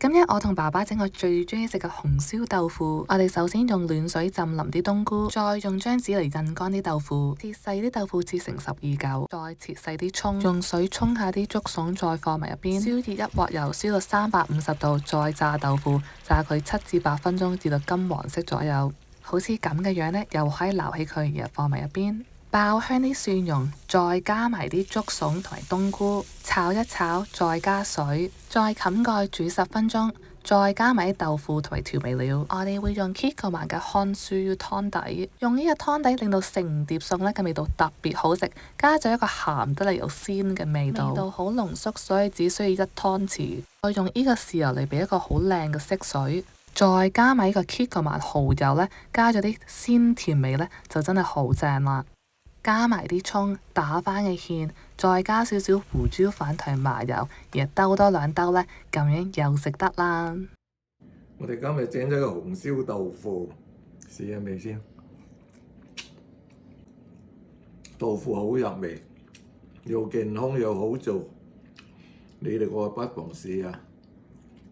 今日我同爸爸整我最中意食嘅紅燒豆腐。我哋首先用暖水浸腍啲冬菇，再用張紙嚟印乾啲豆腐，切細啲豆腐切成12嚿，再切細啲葱，用水沖下啲竹筍，再放埋入邊，燒熱一鑊油，燒到350度，再炸豆腐，炸佢7至8分鐘，至到金黃色左右。好似咁嘅樣呢，又可以撈起佢，然後放埋入邊，爆香啲蒜蓉，再加埋啲竹筍同埋冬菇，炒一炒，再加水，再冚蓋煮10分鐘，再加埋啲豆腐同埋調味料。我哋會用 Kikkoman 嘅漢書湯底，用呢個湯底令到成碟餸呢嘅味道特別好食，加咗一個鹹得嚟又鮮嘅味道，味道好濃縮，所以只需要1湯匙。再用呢個豉油嚟俾一個好靚嘅色水。再加埋呢個 Kikkoman 蠔油呢，加咗啲鮮甜味呢，就真係好正啦。加埋啲葱，打返嘅芡，再加少少胡椒粉同麻油，然後兜多2兜呢，咁樣又食得啦。我哋今日整咗個紅燒豆腐，試下味先。豆腐好入味，又健康又好做，你哋個不妨試下。